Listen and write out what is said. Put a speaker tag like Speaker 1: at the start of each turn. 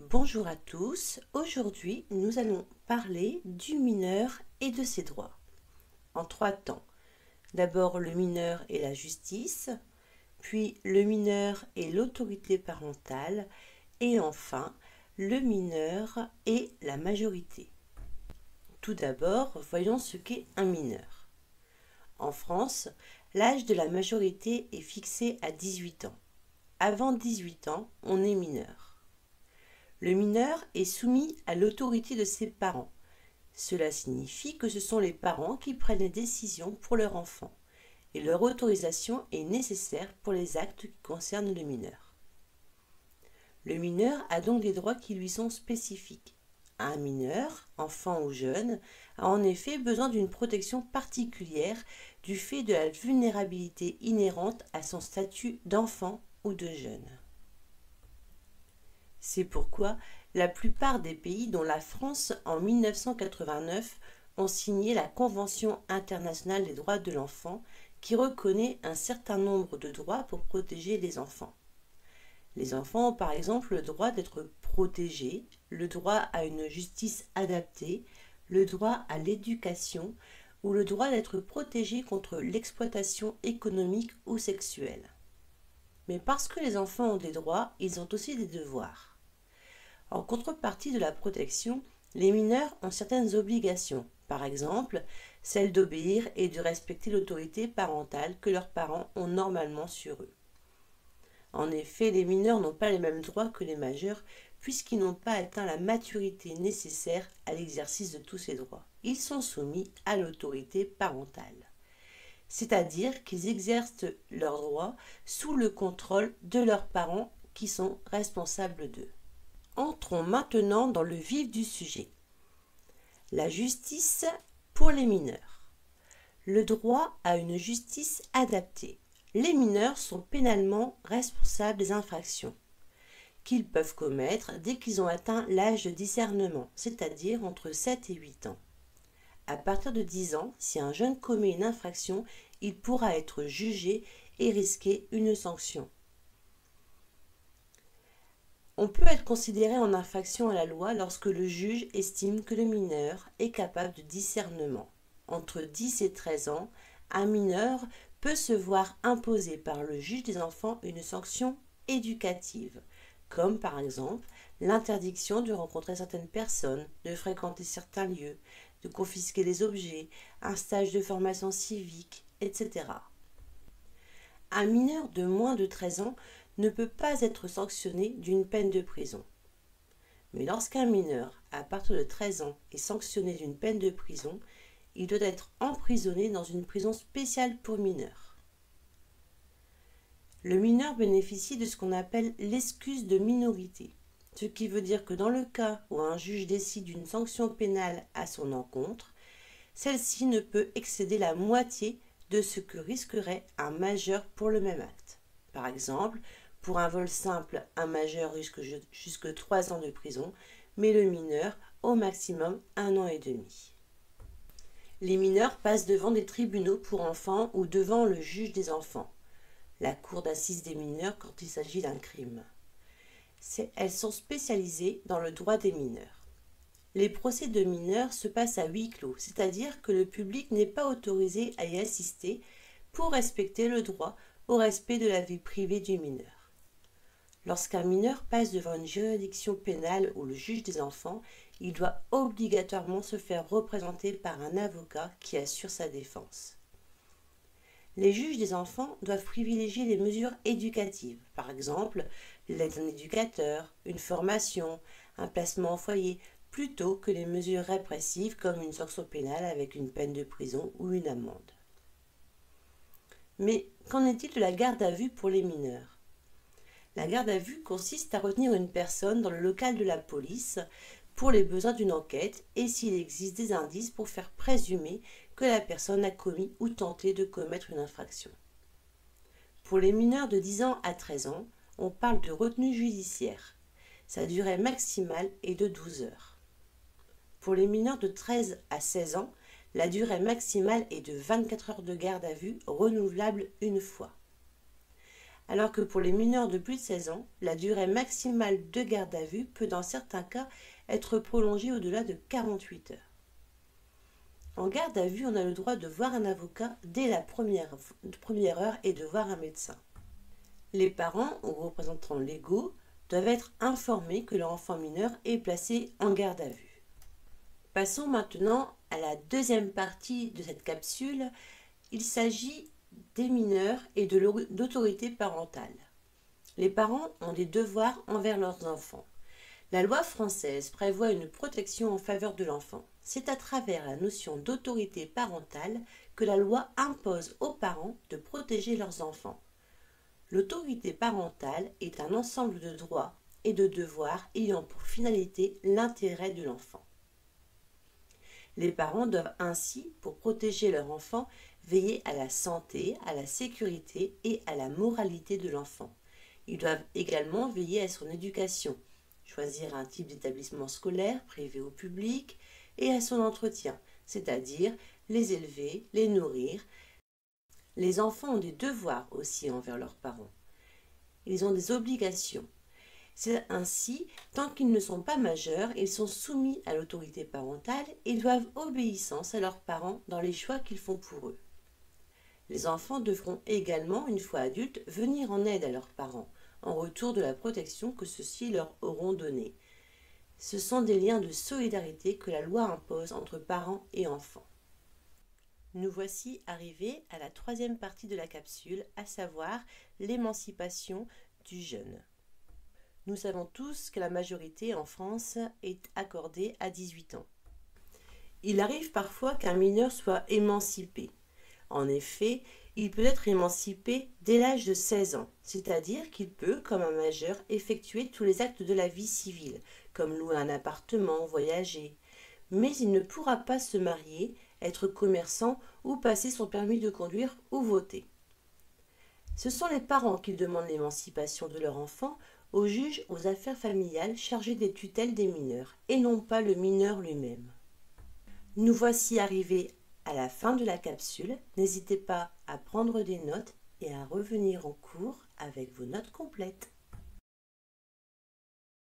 Speaker 1: Bonjour à tous, aujourd'hui nous allons parler du mineur et de ses droits. En trois temps. D'abord le mineur et la justice, puis le mineur et l'autorité parentale, et enfin le mineur et la majorité. Tout d'abord, voyons ce qu'est un mineur. En France, l'âge de la majorité est fixé à 18 ans. Avant 18 ans, on est mineur. Le mineur est soumis à l'autorité de ses parents. Cela signifie que ce sont les parents qui prennent les décisions pour leur enfant et leur autorisation est nécessaire pour les actes qui concernent le mineur. Le mineur a donc des droits qui lui sont spécifiques. Un mineur, enfant ou jeune, a en effet besoin d'une protection particulière du fait de la vulnérabilité inhérente à son statut d'enfant ou de jeune. C'est pourquoi la plupart des pays, dont la France en 1989, ont signé la Convention internationale des droits de l'enfant qui reconnaît un certain nombre de droits pour protéger les enfants. Les enfants ont par exemple le droit d'être protégés, le droit à une justice adaptée, le droit à l'éducation ou le droit d'être protégés contre l'exploitation économique ou sexuelle. Mais parce que les enfants ont des droits, ils ont aussi des devoirs. En contrepartie de la protection, les mineurs ont certaines obligations, par exemple celle d'obéir et de respecter l'autorité parentale que leurs parents ont normalement sur eux. En effet, les mineurs n'ont pas les mêmes droits que les majeurs puisqu'ils n'ont pas atteint la maturité nécessaire à l'exercice de tous ces droits. Ils sont soumis à l'autorité parentale, c'est-à-dire qu'ils exercent leurs droits sous le contrôle de leurs parents qui sont responsables d'eux. Entrons maintenant dans le vif du sujet. La justice pour les mineurs. Le droit à une justice adaptée. Les mineurs sont pénalement responsables des infractions qu'ils peuvent commettre dès qu'ils ont atteint l'âge de discernement, c'est-à-dire entre 7 et 8 ans. À partir de 10 ans, si un jeune commet une infraction, il pourra être jugé et risquer une sanction. On peut être considéré en infraction à la loi lorsque le juge estime que le mineur est capable de discernement. Entre 10 et 13 ans, un mineur peut se voir imposer par le juge des enfants une sanction éducative, comme par exemple l'interdiction de rencontrer certaines personnes, de fréquenter certains lieux, de confisquer des objets, un stage de formation civique, etc. Un mineur de moins de 13 ans ne peut pas être sanctionné d'une peine de prison. Mais lorsqu'un mineur, à partir de 13 ans, est sanctionné d'une peine de prison, il doit être emprisonné dans une prison spéciale pour mineurs. Le mineur bénéficie de ce qu'on appelle l'excuse de minorité, ce qui veut dire que dans le cas où un juge décide d'une sanction pénale à son encontre, celle-ci ne peut excéder la moitié de ce que risquerait un majeur pour le même acte. Par exemple, pour un vol simple, un majeur risque jusque 3 ans de prison, mais le mineur, au maximum, 1 an et demi. Les mineurs passent devant des tribunaux pour enfants ou devant le juge des enfants, la cour d'assises des mineurs quand il s'agit d'un crime. Elles sont spécialisées dans le droit des mineurs. Les procès de mineurs se passent à huis clos, c'est-à-dire que le public n'est pas autorisé à y assister pour respecter le droit au respect de la vie privée du mineur. Lorsqu'un mineur passe devant une juridiction pénale ou le juge des enfants, il doit obligatoirement se faire représenter par un avocat qui assure sa défense. Les juges des enfants doivent privilégier les mesures éducatives, par exemple l'aide d'un éducateur, une formation, un placement au foyer, plutôt que les mesures répressives comme une sanction pénale avec une peine de prison ou une amende. Mais qu'en est-il de la garde à vue pour les mineurs ? La garde à vue consiste à retenir une personne dans le local de la police pour les besoins d'une enquête et s'il existe des indices pour faire présumer que la personne a commis ou tenté de commettre une infraction. Pour les mineurs de 10 ans à 13 ans, on parle de retenue judiciaire. Sa durée maximale est de 12 heures. Pour les mineurs de 13 à 16 ans, la durée maximale est de 24 heures de garde à vue renouvelable une fois. alors que pour les mineurs de plus de 16 ans, la durée maximale de garde à vue peut dans certains cas être prolongée au-delà de 48 heures. En garde à vue, on a le droit de voir un avocat dès la première heure et de voir un médecin. Les parents ou représentants légaux doivent être informés que leur enfant mineur est placé en garde à vue. Passons maintenant à la deuxième partie de cette capsule. Il s'agit des mineurs et de l'autorité parentale. Les parents ont des devoirs envers leurs enfants. La loi française prévoit une protection en faveur de l'enfant. C'est à travers la notion d'autorité parentale que la loi impose aux parents de protéger leurs enfants. L'autorité parentale est un ensemble de droits et de devoirs ayant pour finalité l'intérêt de l'enfant. Les parents doivent ainsi, pour protéger leur enfant, veiller à la santé, à la sécurité et à la moralité de l'enfant. Ils doivent également veiller à son éducation, choisir un type d'établissement scolaire, privé ou public, et à son entretien, c'est-à-dire les élever, les nourrir. Les enfants ont des devoirs aussi envers leurs parents. Ils ont des obligations. C'est ainsi, tant qu'ils ne sont pas majeurs, ils sont soumis à l'autorité parentale et doivent obéissance à leurs parents dans les choix qu'ils font pour eux. Les enfants devront également, une fois adultes, venir en aide à leurs parents, en retour de la protection que ceux-ci leur auront donnée. Ce sont des liens de solidarité que la loi impose entre parents et enfants. Nous voici arrivés à la troisième partie de la capsule, à savoir l'émancipation du jeune. Nous savons tous que la majorité en France est accordée à 18 ans. Il arrive parfois qu'un mineur soit émancipé. En effet, il peut être émancipé dès l'âge de 16 ans, c'est-à-dire qu'il peut, comme un majeur, effectuer tous les actes de la vie civile, comme louer un appartement, voyager. Mais il ne pourra pas se marier, être commerçant ou passer son permis de conduire ou voter. Ce sont les parents qui demandent l'émancipation de leur enfant au juge aux affaires familiales chargé des tutelles des mineurs, et non pas le mineur lui-même. Nous voici arrivés à la fin de la capsule. N'hésitez pas à prendre des notes et à revenir en cours avec vos notes complètes.